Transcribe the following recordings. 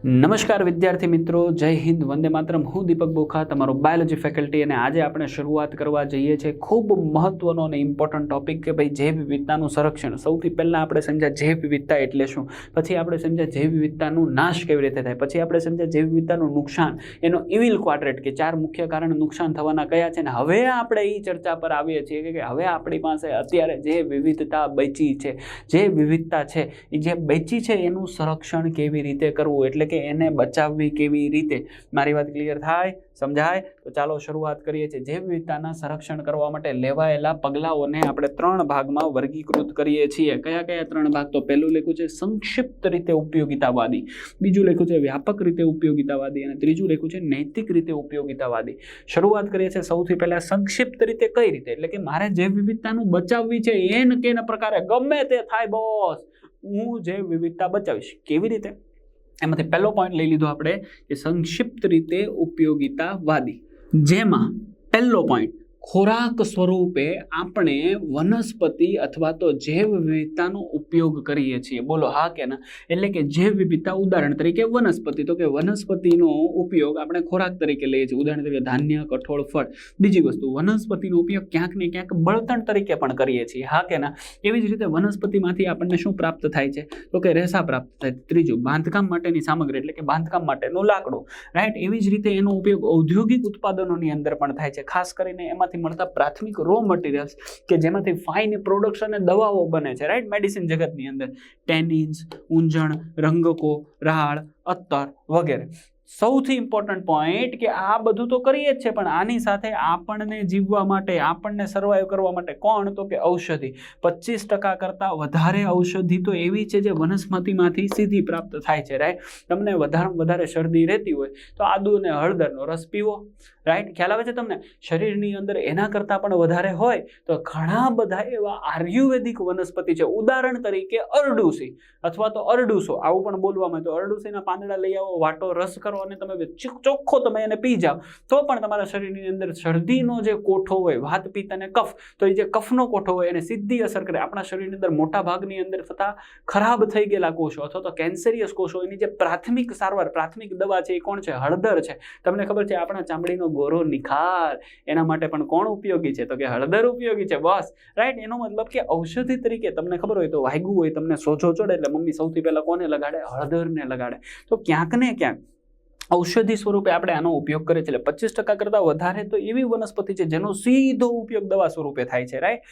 નમસ્કાર વિદ્યાર્થી મિત્રો, જય હિન્દ, વંદે માતરમ। હું દીપક બોખા, તમારો બાયોલોજી ફેકલ્ટી, અને આજે આપણે શરૂઆત કરવા જઈએ છીએ ખૂબ મહત્વનો અને ઇમ્પોર્ટન્ટ ટોપિક કે ભાઈ જૈવ વિવિધતાનું સંરક્ષણ। સૌથી પહેલાં આપણે સમજ્યા જૈવ વિવિધતા એટલે શું, પછી આપણે સમજ્યા જૈવ વિવિધતાનું નાશ કેવી રીતે થાય, પછી આપણે સમજ્યા જૈવ વિવિધતાનું નુકસાન, એનો ઇવિલ ક્વાડ્રેટ કે 4 મુખ્ય કારણ નુકસાન થવાના કયા છે, અને હવે આપણે એ ચર્ચા પર આવીએ છીએ કે હવે આપણી પાસે અત્યારે જે વિવિધતા બચી છે, જે વિવિધતા છે એ જે બચી છે એનું સંરક્ષણ કેવી રીતે કરવું, એટલે કે એને બચાવવી કેવી રીતે। મારી વાત ક્લિયર થાય, સમજાય? તો ચાલો શરૂઆત કરીએ છીએ। જૈવ વિવિધતાના સંરક્ષણ કરવા માટે લેવાયેલા પગલાઓને આપણે 3 ભાગમાં વર્ગીકૃત કરીએ છીએ। કયા કયા 3 ભાગ? તો પહેલું લખ્યું છે સંક્ષિપ્ત રીતે ઉપયોગિતાવાદી, બીજું લખ્યું છે વ્યાપક રીતે ઉપયોગિતાવાદી, અને ત્રીજું લખ્યું છે નૈતિક રીતે ઉપયોગિતાવાદી। શરૂઆત કરીએ છીએ સૌથી પહેલા સંક્ષિપ્ત રીતે। કઈ રીતે? એટલે કે મારે જૈવ વિવિધતાનું બચાવવી છે, એન કેના પ્રકારે ગમે તે થાય બોસ, હું જૈવ વિવિધતા બચાવીશ। કેવી રીતે? એમાંથી પહેલો પોઈન્ટ લઈ લીધો આપણે કે સંક્ષિપ્ત રીતે ઉપયોગિતાવાદી, જેમાં પહેલો પોઈન્ટ ખોરાક સ્વરૂપે આપણે વનસ્પતિ અથવા તો જૈવ વિવિધતાનો ઉપયોગ કરીએ છીએ। બોલો હા કે ના? એટલે કે જૈવ વિવિધતા, ઉદાહરણ તરીકે વનસ્પતિ, તો કે વનસ્પતિનો ઉપયોગ આપણે ખોરાક તરીકે લઈએ છીએ, ઉદાહરણ તરીકે ધાન્ય, કઠોળ, ફળ। બીજી વસ્તુ, વનસ્પતિનો ઉપયોગ ક્યાંક ને ક્યાંક બળતણ તરીકે પણ કરીએ છીએ, હા કે ના? એવી જ રીતે વનસ્પતિમાંથી આપણને શું પ્રાપ્ત થાય છે? તો કે રેસા પ્રાપ્ત થાય। ત્રીજું, બાંધકામ માટેની સામગ્રી, એટલે કે બાંધકામ માટેનું લાકડું, રાઈટ? એવી જ રીતે એનો ઉપયોગ ઔદ્યોગિક ઉત્પાદનોની અંદર પણ થાય છે, ખાસ કરીને એમાંથી મળતા પ્રાથમિક રો મટીરિયલ્સ કે જેમાંથી ફાઇન પ્રોડક્ટ્સ અને દવાઓ બને છે, રાઈટ? મેડિસિન જગતની અંદર ટેનિન્સ, ઊંજણ, રંગકો, રાળ, અત્તર વગેરે। સૌથી ઇમ્પોર્ટન્ટ પોઈન્ટ કે આ બધું તો કરીએ જ છે, પણ આની સાથે આપણને જીવવા માટે, આપણને સર્વાઈવ કરવા માટે કોણ? તો કે ઔષધિ। 25% કરતાં વધારે ઔષધિ તો એવી છે જે વનસ્પતિમાંથી સીધી પ્રાપ્ત થાય છે, રાઈટ? તમને વધારે શરદી રહેતી હોય તો આદુ અને હળદરનો રસ પીવો, રાઈટ? ખ્યાલ આવે છે તમને? શરીરની અંદર એના કરતાં પણ વધારે હોય તો ઘણા બધા એવા આયુર્વેદિક વનસ્પતિ છે, ઉદાહરણ તરીકે અરડુસી અથવા તો અરડુસો, આવું પણ બોલવામાં, તો અરડુસીના પાંદડા લઈ આવો, વાટો રસ કરો અને તમે ચોખ્ખો તમે એને પી જાઓ, તો પણ તમારા શરીરની અંદર શરદીનો જે કોઠો હોય, વાત, પિત્ત અને કફ, તો એ જે કફનો કોઠો હોય એને સીધી અસર કરે। આપણા શરીરની અંદર મોટા ભાગની અંદર થતા ખરાબ થઈ ગયેલા કોષો અથવા તો કેન્સરિયસ કોષો, એની જે પ્રાથમિક સારવાર, પ્રાથમિક દવા છે એ કોણ છે? હળદર છે। તમને ખબર છે આપણા ચામડીનો ગોરો નિખાર એના માટે પણ કોણ ઉપયોગી છે? તો કે હળદર ઉપયોગી છે, બસ, રાઈટ? એનો મતલબ કે ઔષધિ તરીકે તમને ખબર હોય તો વાગ્યું હોય, તમને સોજો ચડે એટલે મમ્મી સૌથી પહેલા કોને લગાડે? હળદરને લગાડે। તો ક્યાંક ને ક્યાંક ઔષધિ સ્વરૂપે આપણે આનો ઉપયોગ કરીએ છીએ। 25% કરતાં વધારે તો એવી વનસ્પતિ છે જેનો સીધો ઉપયોગ દવા સ્વરૂપે થાય છે, રાઈટ?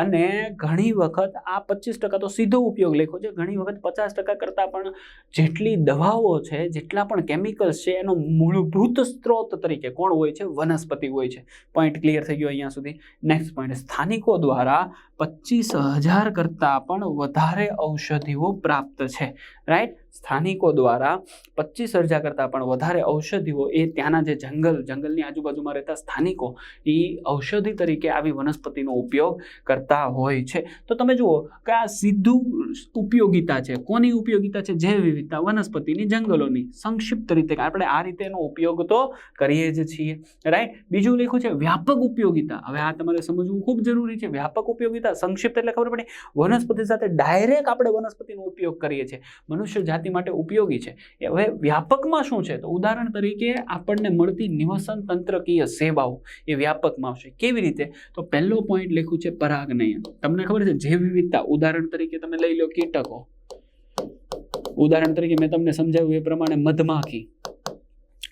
અને ઘણી વખત આ 25% તો સીધો ઉપયોગ લખ્યો છે, ઘણી વખત 50% કરતાં પણ જેટલી દવાઓ છે, જેટલા પણ કેમિકલ્સ છે, એનો મૂળભૂત સ્ત્રોત તરીકે કોણ હોય છે? વનસ્પતિ હોય છે। પોઈન્ટ ક્લિયર થઈ ગયો અહીંયા સુધી? નેક્સ્ટ પોઈન્ટ, સ્થાનિકો દ્વારા 25,000 કરતાં પણ વધારે ઔષધિઓ પ્રાપ્ત છે, રાઈટ? સ્થાનિકો દ્વારા 25,000 કરતાં પણ વધારે ઔષધિઓ એ ત્યાંના જે જંગલની આજુબાજુમાં રહેતા સ્થાનિકો એ ઔષધિ તરીકે આવી વનસ્પતિનો ઉપયોગ કરતા હોય છે। તો તમે જુઓ કે આ સીધું ઉપયોગિતા છે, કોની ઉપયોગિતા છે? જૈવ વિવિધતા, વનસ્પતિની, જંગલોની। સંક્ષિપ્ત રીતે આપણે આ રીતે એનો ઉપયોગ તો કરીએ જ છીએ, રાઈટ? બીજું લખ્યું છે વ્યાપક ઉપયોગિતા। હવે આ તમારે સમજવું ખૂબ જરૂરી છે। વ્યાપક ઉપયોગિતા, સંક્ષિપ્ત એટલે ખબર પડી, વનસ્પતિ સાથે ડાયરેક્ટ આપણે વનસ્પતિનો ઉપયોગ કરીએ છીએ, મનુષ્ય જાતિ માટે ઉપયોગી છે। હવે વ્યાપકમાં શું છે? તો ઉદાહરણ તરીકે આપણને મળતી નિવસન તંત્રકીય સેવાઓ એ વ્યાપકમાં આવશે। કેવી રીતે? તો પહેલો પોઈન્ટ લખ્યું છે પરાગનયન। તમને ખબર છે જૈવ વિવિધતા, ઉદાહરણ તરીકે તમે લઈ લો કીટકો, ઉદાહરણ તરીકે મેં તમને સમજાવ્યું એ પ્રમાણે મધમાખી,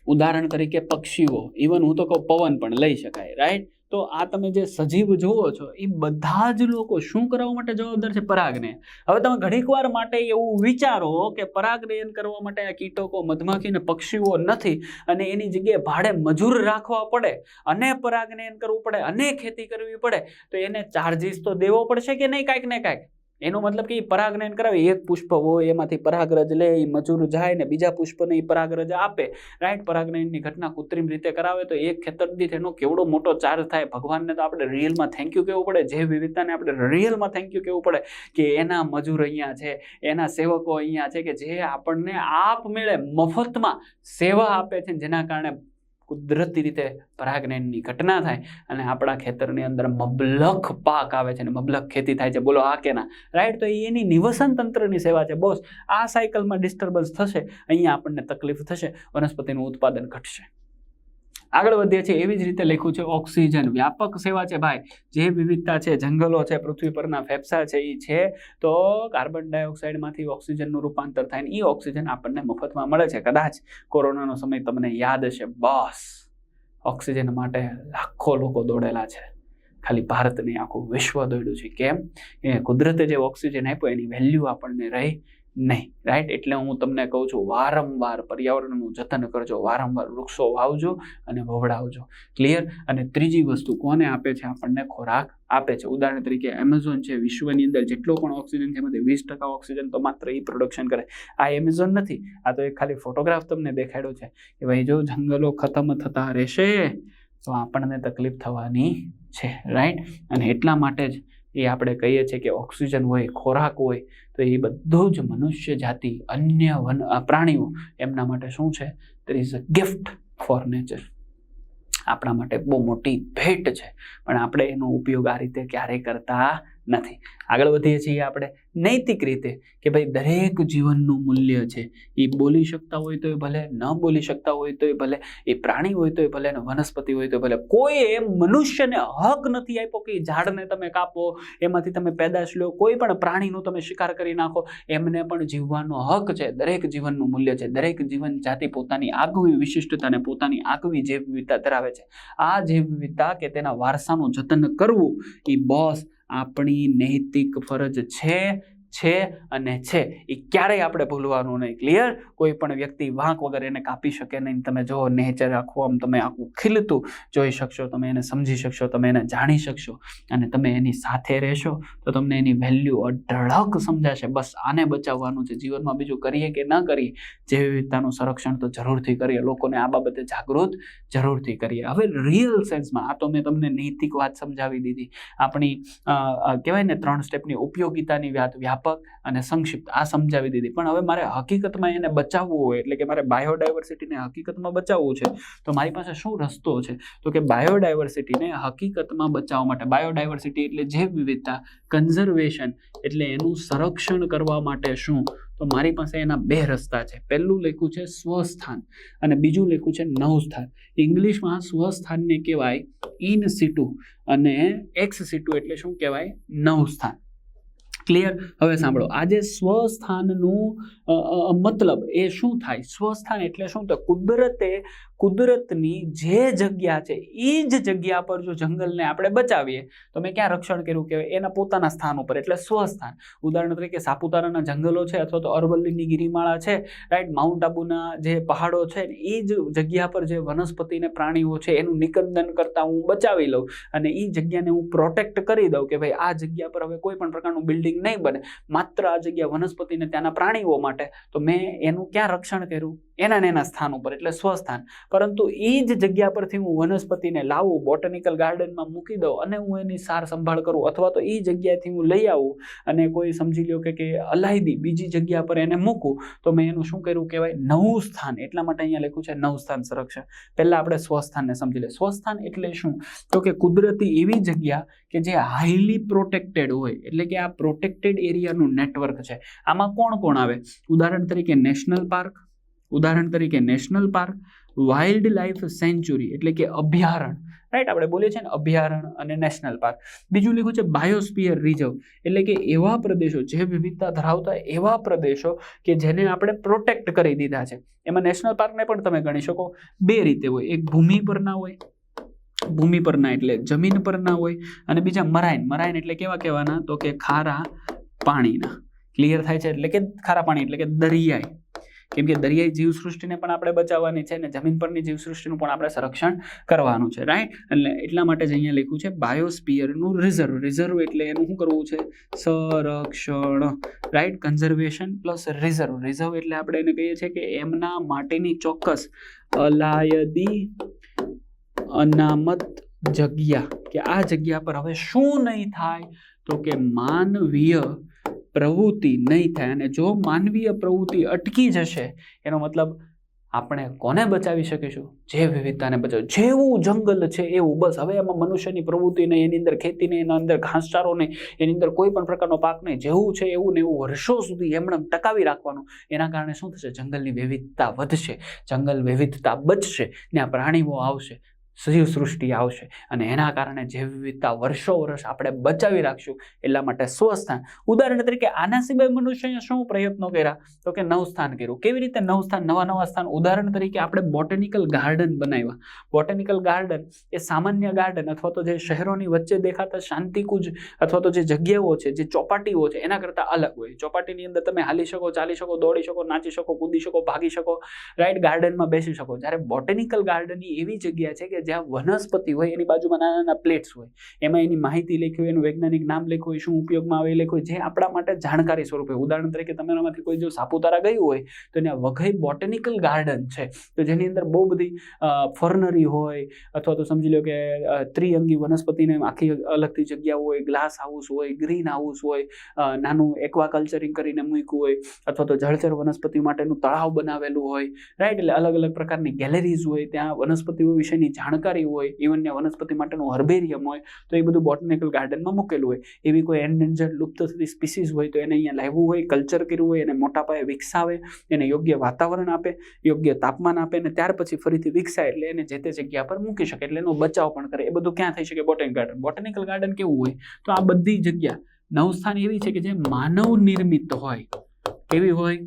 ઉદાહરણ તરીકે પક્ષીઓ, ઇવન હું તો કહું પવન પણ લઈ શકાય, રાઈટ? તો આ તમે જે સજીવ જુઓ છો એ બધા જ લોકો શું કરવા માટે જવાબદાર છે? પરાગનયન। હવે તમે ઘડીક વાર માટે એવું વિચારો કે પરાગનયન કરવા માટે આ કીટકો, મધમાખી અને પક્ષીઓ નથી અને એની જગ્યાએ ભાડે મજૂર રાખવા પડે અને પરાગનયન કરવું પડે અને ખેતી કરવી પડે, તો એને ચાર્જીસ તો દેવો પડશે કે નહીં? કાંઈક ને કાંઈક। એનો મતલબ કે પરાગનયન કરાવે, એક પુષ્પ હોય એમાંથી પરાગરજ લે, એ મજૂર જાય ને બીજા પુષ્પને એ પરાગરજ આપે, રાઈટ? પરાગનયનની ઘટના કૃત્રિમ રીતે કરાવે તો એક ખેતર દીઠ એનો કેવડો મોટો ચાર્જ થાય। ભગવાનને તો આપણે રિયલમાં થેન્ક યુ કહેવું પડે, જૈવ વિવિધતાને આપણે રિયલમાં થેન્ક યુ કહેવું પડે કે એના મજૂર અહીંયા છે, એના સેવકો અહીંયા છે કે જે આપણને આપમેળે મફતમાં સેવા આપે છે, જેના કારણે કુદરતી રીતે પરાગનયનની ઘટના થાય અને આપણા ખેતરની અંદર મબલખ પાક આવે છે અને મબલખ ખેતી થાય છે. બોલો આ કે ના? રાઈટ. તો એની નિવસન તંત્રની સેવા છે બોસ. આ સાયકલમાં ડિસ્ટર્બન્સ થશે, અહીંયા આપણને તકલીફ થશે, વનસ્પતિનું ઉત્પાદન ઘટશે. આગળ વધીએ છીએ. એવી જ રીતે લખ્યું છે ઓક્સિજન વ્યાપક સેવા છે ભાઈ. જે વિવિધતા છે, જંગલો છે, પૃથ્વી પરના ફેફસા છે એ છે, તો કાર્બન ડાયોક્સાઇડમાંથી ઓક્સિજનનું રૂપાંતર થાય ને એ ઓક્સિજન આપણને મફતમાં મળે છે. કદાચ કોરોનાનો સમય તમને યાદ હશે, બસ ઓક્સિજન માટે લાખો લોકો દોડેલા છે. ખાલી ભારત નહીં, આખું વિશ્વ દોડ્યું છે. કેમ? એ કુદરતે જે ઓક્સિજન આપ્યો એની વેલ્યુ આપણને રહી નહીં. રાઈટ. એટલે હું તમને કહું છું, વારંવાર પર્યાવરણનું જતન કરજો, વારંવાર વૃક્ષો વાવજો અને વવડાવજો. ક્લિયર? અને ત્રીજી વસ્તુ કોને આપે છે? આપણને ખોરાક આપે છે. ઉદાહરણ તરીકે એમેઝોન છે, વિશ્વની અંદર જેટલો પણ ઓક્સિજન છે એમાંથી 20% ઓક્સિજન તો માત્ર એ પ્રોડક્શન કરે. આ એમેઝોન નથી, આ તો એક ખાલી ફોટોગ્રાફ તમને દેખાડ્યો છે કે ભાઈ જો જંગલો ખતમ થતા રહેશે તો આપણને તકલીફ થવાની છે. રાઈટ. અને એટલા માટે જ એ આપણે કહીએ છીએ કે ઓક્સિજન હોય, ખોરાક હોય, તો એ બધું જ મનુષ્ય જાતિ, અન્ય પ્રાણીઓ, એમના માટે શું છે? There is a gift for nature. આપણા માટે બહુ મોટી ભેટ છે, પણ આપણે એનો ઉપયોગ આ રીતે ક્યારેય કરતા નથી. આગળ વધીએ છીએ આપણે નૈતિક રીતે કે ભાઈ દરેક જીવનનું મૂલ્ય છે. એ બોલી શકતા હોય તો એ ભલે, ન બોલી શકતા હોય તો એ ભલે, એ પ્રાણી હોય તો એ ભલે, ને વનસ્પતિ હોય તો ભલે. કોઈએ મનુષ્યને હક નથી આપ્યો કે ઝાડને તમે કાપો, એમાંથી તમે પેદાશ લો, કોઈ પણ પ્રાણીનો તમે શિકાર કરી નાખો. એમને પણ જીવવાનો હક છે. દરેક જીવનનું મૂલ્ય છે. દરેક જીવન જાતિ પોતાની આગવી વિશિષ્ટતા અને પોતાની આગવી જૈવ વિવિધતા ધરાવે છે. આ જૈવ વિવિધતા કે તેના વારસાનું જતન કરવું એ બોસ આપણી નૈતિક ફરજ છે અને છે. એ ક્યારેય આપણે ભૂલવાનું નહીં. ક્લિયર? કોઈ પણ વ્યક્તિ વાંક વગર એને કાપી શકે નહીં. તમે જો નેચર આખું આમ તમે આખું ખીલતું જોઈ શકશો, તમે એને સમજી શકશો, તમે એને જાણી શકશો અને તમે એની સાથે રહેશો તો તમને એની વેલ્યુ અઢળક સમજાશે. બસ આને બચાવવાનું છે જીવનમાં. બીજું કરીએ કે ન કરીએ, જૈવ વિવિધતાનું સંરક્ષણ તો જરૂરથી કરીએ. લોકોને આ બાબતે જાગૃત જરૂરથી કરીએ. હવે રિયલ સેન્સમાં આ તો મેં તમને નૈતિક વાત સમજાવી દીધી. આપણી કહેવાય ને 3 સ્ટેપની ઉપયોગિતાની વાત વ્યાપક અને સંક્ષિપ્ત આ સમજાવી દીધી. પણ હવે મારે હકીકતમાં એને બચાવવું હોય, એટલે કે મારે બાયોડાયવર્સિટીને હકીકતમાં બચાવવું છે, તો મારી પાસે શું રસ્તો છે? તો કે બાયોડાયવર્સિટીને હકીકતમાં બચાવવા માટે, બાયોડાયવર્સિટી એટલે જૈવ વિવિધતા, કન્ઝર્વેશન એટલે એનું સંરક્ષણ કરવા માટે શું? તો મારી પાસે એના 2 રસ્તા છે. પહેલું લખ્યું છે સ્વસ્થાન અને બીજું લખ્યું છે નવસ્થાન. ઇંગ્લિશમાં સ્વસ્થાનને કહેવાય ઇન સિટુ અને એક્સ સિટુ એટલે શું કહેવાય? નવસ્થાન. ક્લિયર? હવે સાંભળો, આજે સ્વસ્થાનનું મતલબ એ શું થાય? સ્વસ્થાન એટલે શું? તો કુદરતની જે જગ્યા છે એ જ જગ્યા પર જો જંગલને આપણે બચાવીએ તો મેં ક્યાં રક્ષણ કર્યું કહેવાય? એના પોતાના સ્થાન ઉપર, એટલે સ્વસ્થાન. ઉદાહરણ તરીકે સાપુતારાના જંગલો છે અથવા તો અરવલ્લીની ગિરિમાળા છે, રાઈટ, માઉન્ટ આબુના જે પહાડો છે, એ જ જગ્યા પર જે વનસ્પતિ ને પ્રાણીઓ છે એનું નિકંદન કરતા હું બચાવી લઉં અને એ જગ્યાને હું પ્રોટેક્ટ કરી દઉં કે ભાઈ આ જગ્યા પર હવે કોઈ પણ પ્રકારનું બિલ્ડિંગ નહીં બને, માત્ર આ જગ્યા વનસ્પતિને ત્યાંના પ્રાણીઓ માટે, તો મેં એનું ક્યાં રક્ષણ કર્યું? એના સ્થાન ઉપર, એટલે સ્વસ્થાન. પરંતુ એ જ જગ્યા પરથી હું વનસ્પતિને લાવું, બોટનિકલ ગાર્ડનમાં મૂકી દઉં અને હું એની સાર સંભાળ કરું, અથવા તો એ જગ્યાએથી હું લઈ આવું અને કોઈ સમજી લો કે અલાયદી બીજી જગ્યા પર એને મૂકું, તો મેં એનું શું કર્યું કહેવાય? નવું સ્થાન. એટલા માટે અહીંયા લખ્યું છે નવસ્થાન સંરક્ષણ. પહેલા આપણે સ્વસ્થાનને સમજી લઈએ. સ્વસ્થાન એટલે શું? તો કે કુદરતી એવી જગ્યા કે જે હાઈલી પ્રોટેક્ટેડ હોય, એટલે કે આ પ્રોટેક્ટેડ એરિયાનું નેટવર્ક છે. આમાં કોણ કોણ આવે? ઉદાહરણ તરીકે national park, wildlife sanctuary એટલે કે અભયારણ્ય, રાઈટ, આપણે બોલીએ છીએ ને અભયારણ્ય અને નેશનલ પાર્ક. બીજું લખ્યું છે બાયોસ્ફિયર રિઝર્વ એટલે કે એવા પ્રદેશો, જે વિવિધતા ધરાવતા એવા પ્રદેશો કે જેને આપણે પ્રોટેક્ટ કરી દીધા છે. એમાં નેશનલ પાર્કને પણ તમે ગણી શકો 2 રીતે હોય. એક ભૂમિ પરના હોય, ભૂમિ પરના એટલે જમીન પરના હોય, અને બીજા મરાઇન એટલે કેવા કહેવાના? તો કે ખારા પાણીના. ક્લિયર થાય છે? એટલે કે ખારા પાણી એટલે કે દરિયાઈ, કેમ કે દરિયાઈ જીવસૃષ્ટિને પણ આપણે બચાવવાની છે અને જમીન પરની જીવસૃષ્ટિનું પણ આપણે સંરક્ષણ કરવાનું છે, રાઈટ. એટલે એટલા માટે જ અહીંયા લખ્યું છે બાયોસ્ફિયરનું રિઝર્વ એટલે એનું શું કરવું છે? સંરક્ષણ, રાઈટ. કન્ઝર્વેશન પ્લસ રિઝર્વ એટલે આપણે એને કહીએ છીએ કે એમના માટેની ચોક્કસ અલાયદી અનામત જગ્યા, કે આ જગ્યા પર હવે શું નહીં થાય? તો કે માનવીય પ્રવૃત્તિ નહીં થાય. અને જો માનવીય પ્રવૃત્તિ અટકી જશે, એનો મતલબ આપણે કોને બચાવી શકીશું? જૈવ વિવિધતાને બચાવ. જેવું જંગલ છે એવું, બસ હવે એમાં મનુષ્યની પ્રવૃત્તિ નહીં, એની અંદર ખેતી નહીં, એના અંદર ઘાસચારો નહીં, એની અંદર કોઈ પણ પ્રકારનો પાક નહીં, જેવું છે એવું ને એવું વર્ષો સુધી એમણે ટકાવી રાખવાનું. એના કારણે શું થશે? જંગલની વિવિધતા વધશે, જંગલ વિવિધતા બચશે, ત્યાં પ્રાણીઓ આવશે, સજીવ સૃષ્ટિ આવશે, અને એના કારણે જૈવ વિવિધતા વર્ષો વર્ષ આપણે બચાવી રાખશું. એટલા માટે સ્વસ્થાન. ઉદાહરણ તરીકે આના સિવાય મનુષ્યએ શું પ્રયત્નો કર્યા? તો કે નવસ્થાન કર્યું. કેવી રીતે નવસ્થાન? નવા સ્થાન. ઉદાહરણ તરીકે આપણે બોટેનિકલ ગાર્ડન બનાવ્યા. બોટેનિકલ ગાર્ડન એ સામાન્ય ગાર્ડન અથવા તો જે શહેરોની વચ્ચે દેખાતા શાંતિકુંજ અથવા તો જે જગ્યાઓ છે, જે ચોપાટીઓ છે, એના કરતાં અલગ હોય. ચોપાટીની અંદર તમે હાલી શકો, ચાલી શકો, દોડી શકો, નાચી શકો, કૂદી શકો, ભાગી શકો, રાઈટ, ગાર્ડનમાં બેસી શકો. જ્યારે બોટેનિકલ ગાર્ડનની એવી જગ્યા છે કે જ્યાં વનસ્પતિ હોય, એની બાજુમાં નાના નાના પ્લેટ્સ હોય, એમાં એની માહિતી લખી હોય, એનું વૈજ્ઞાનિક નામ લખ્યું હોય, શું ઉપયોગમાં આવે લખ્યું હોય, જે આપણા માટે જાણકારી સ્વરૂપે. ઉદાહરણ તરીકે તમારામાંથી કોઈ જો સાપુતારા ગયું હોય તો ત્યાં વઘઈ બોટેનિકલ ગાર્ડન છે, તો જેની અંદર બહુ બધી ફર્નરી હોય, અથવા તો સમજી લો કે ત્રિઅંગી વનસ્પતિને આખી અલગથી જગ્યા હોય, ગ્લાસ હાઉસ હોય, ગ્રીન હાઉસ હોય, નાનું એક્વાકલ્ચરિંગ કરીને મૂક્યું હોય, અથવા તો જળચર વનસ્પતિ માટેનું તળાવ બનાવેલું હોય, રાઈટ. એટલે અલગ અલગ પ્રકારની ગેલેરીઝ હોય, ત્યાં વનસ્પતિઓ વિશેની જાણકારી હોય, ઇવન વનસ્પતિ માટેનું હર્બેરિયમ હોય, તો એ બધું બોટેનિકલ ગાર્ડનમાં મૂકેલું હોય. એવી કોઈ એન્ડેન્જર્ડ લુપ્ત થતી સ્પીસીઝ હોય તો એને અહીંયા લાવવું હોય, કલ્ચર કર્યું હોય, એને મોટા પાયે વિકસાવે, એને યોગ્ય વાતાવરણ આપે, યોગ્ય તાપમાન આપે, અને ત્યાર પછી ફરીથી વિકસાય એટલે એને જે તે જગ્યા પર મૂકી શકે, એટલે એનો બચાવ પણ કરે. એ બધું ક્યાં થઈ શકે? Botanical garden. બોટેનિકલ ગાર્ડન કેવું હોય? તો આ બધી જગ્યા નવસ્થાન એવી છે કે જે માનવ નિર્મિત હોય. કેવી હોય?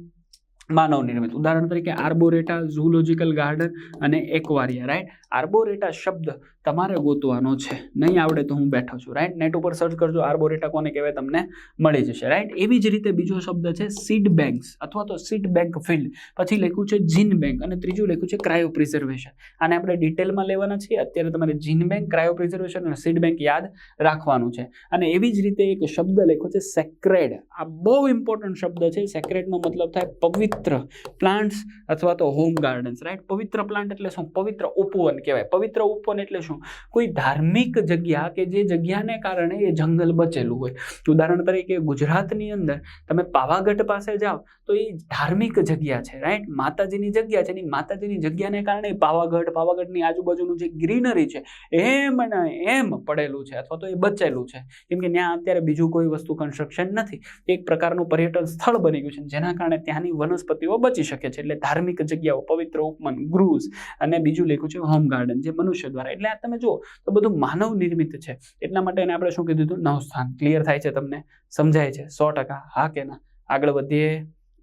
માનવ નિર્મિત. ઉદાહરણ તરીકે આર્બોરેટા, ઝૂલોજિકલ ગાર્ડન અને એક્વારિયા, રાઈટ. આર્બોરેટા શબ્દ તમારે ગોતવાનો છે, નહીં આવડે તો હું બેઠો છું, રાઈટ. નેટ ઉપર સર્ચ કરજો આર્બોરેટા કોને કહેવાય, તમને મળી જશે, રાઈટ. એવી જ રીતે બીજો શબ્દ છે સીડ બેંક્સ અથવા તો સીડ બેંક ફિલ્ડ. પછી લખ્યું છે જીન બેંક, અને ત્રીજું લખ્યું છે ક્રાયો પ્રિઝર્વેશન. આને આપણે ડિટેલમાં લેવાના છીએ. અત્યારે તમારે જીન બેંક, ક્રાયો પ્રિઝર્વેશન અને સીડ બેંક યાદ રાખવાનું છે. અને એવી જ રીતે એક શબ્દ લખ્યો છે સેક્રેડ. આ બહુ ઇમ્પોર્ટન્ટ શબ્દ છે. સેક્રેડનો મતલબ થાય પવિત્ર પ્લાન્ટ્સ અથવા તો હોમ ગાર્ડન્સ, રાઈટ. પવિત્ર પ્લાન્ટ એટલે શું? પવિત્ર ઉપવન કહેવાય. પવિત્ર ઉપવન એટલે શું? કોઈ ધાર્મિક જગ્યા કે જે જગ્યાને કારણે એ જંગલ બચેલું હોય. ઉદાહરણ તરીકે ગુજરાતની અંદર તમે પાવાગઢ પાસે જાઓ તો એ ધાર્મિક જગ્યા છે, રાઈટ. માતાજીની જગ્યા છે. એની માતાજીની જગ્યાને કારણે પાવાગઢની આજુબાજુનું જે ગ્રીનરી છે એમ ને એમ પડેલું છે અથવા તો એ બચેલું છે, કેમ કે ત્યાં અત્યારે બીજું કોઈ વસ્તુ કન્સ્ટ્રક્શન નથી. એક પ્રકારનું પર્યટન સ્થળ બની ગયું છે, જેના કારણે ત્યાંની વનસ્પતિઓ બચી શકે છે. એટલે ધાર્મિક જગ્યાઓ, પવિત્ર ઉપવન, ગૃહ્સ, અને બીજું લખ્યું છે હોમ ગાર્ડન, જે મનુષ્ય દ્વારા. એટલે આ તમે જો તો બધું માનવ નિર્મિત છે. એટલા માટે એને આપણે શું કીધું હતું? નવસ્થાન. ક્લિયર થાય છે? તમને સમજાય છે? 100%. હા કે ના? આગળ વધીએ.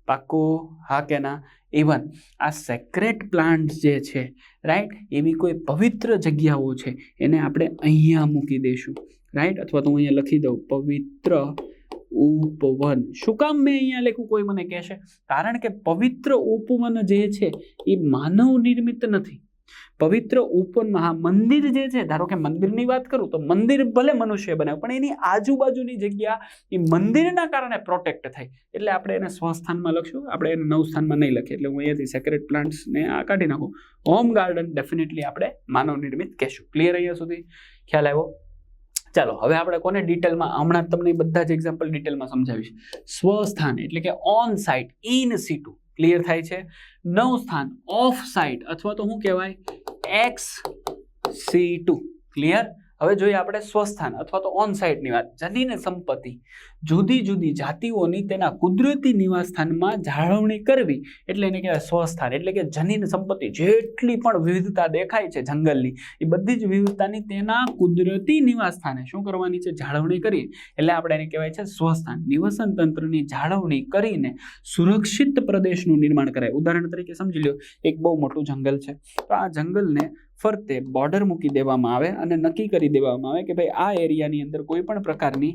પાક્કું? હા કે ના? ઇવન આ સેક્રેટ પ્લાન્ટ જે છે, રાઈટ, એવી કોઈ પવિત્ર જગ્યાઓ છે એને આપણે અહીંયા મૂકી દઈશું, રાઈટ. અથવા તો હું અહીંયા લખી દઉં પવિત્ર ઉપવન. શું કામ મેં અહીંયા લખ્યું કોઈ મને કહેશે? કારણ કે પવિત્ર ઉપવન જે છે એ માનવ નિર્મિત નથી. પવિત્ર ઉપવનમાં, હા, મંદિર જે છે, ધારો કે મંદિરની વાત કરું તો મંદિર ભલે મનુષ્ય બનાવ્યું, પણ એની આજુબાજુની જગ્યા એ મંદિરના કારણે પ્રોટેક્ટ થાય. એટલે આપણે એને સ્વસ્થાનમાં લખશું, આપણે એને નવસ્થાનમાં નહીં લખીએ. એટલે હું અહીંયાથી સેક્રેટ પ્લાન્ટ્સને આ કાઢી નાખું. હોમ ગાર્ડન ડેફિનેટલી આપણે માનવ નિર્મિત કહેશું. ક્લિયર? અહીંયા સુધી ખ્યાલ આવ્યો? ચાલો હવે આપણે કોને ડિટેલમાં, હમણાં તમને બધા જ એક્ઝામ્પલ ડિટેલમાં સમજાવીશ. સ્વસ્થાન એટલે કે on site, in situ. Clear થાય છે? નવસ્થાન ઓફ સાઇટ અથવા તો શું કહેવાય? X situ. ક્લિયર? હવે જોઈએ આપણે સ્વસ્થાન અથવા તો ઓન સાઇટની વાત. જનીન સંપત્તિ, જુદી જુદી જાતિઓની તેના કુદરતી નિવાસસ્થાનમાં જાળવણી કરવી એટલે એને કહેવાય સ્વસ્થાન. એટલે કે જનીન સંપત્તિ, જેટલી પણ વિવિધતા દેખાય છે જંગલની, એ બધી જ વિવિધતાની તેના કુદરતી નિવાસસ્થાને શું કરવાની છે? જાળવણી કરી. એટલે આપણે એને કહેવાય છે સ્વસ્થાન. નિવસન તંત્રની જાળવણી કરીને સુરક્ષિત પ્રદેશનું નિર્માણ કરાય. ઉદાહરણ તરીકે સમજી લો, એક બહુ મોટું જંગલ છે, તો આ જંગલને ફરતે બોર્ડર મૂકી દેવામાં આવે અને નક્કી કરી દેવામાં આવે કે ભાઈ આ એરિયાની અંદર કોઈ પણ પ્રકારની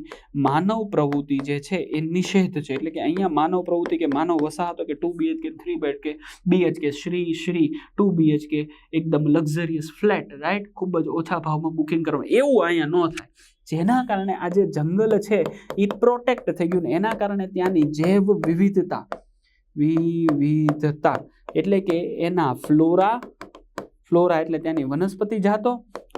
માનવ પ્રવૃત્તિ જે છે એ નિષેધ છે. એટલે કે અહીંયા માનવ પ્રવૃત્તિ કે માનવ વસાહતો કે 2 BHK 3 BHK BHK Shri 2 BHK એકદમ લક્ઝરિયસ ફ્લેટ, રાઈટ, ખૂબ જ ઓછા ભાવમાં બુકિંગ કરવાનું, એવું અહીંયા ન થાય. જેના કારણે આ જે જંગલ છે એ પ્રોટેક્ટ થઈ ગયું ને એના કારણે ત્યાંની જૈવ વિવિધતા એટલે કે એના ફ્લોરા એટલે ત્યાંની વનસ્પતિ જાતો,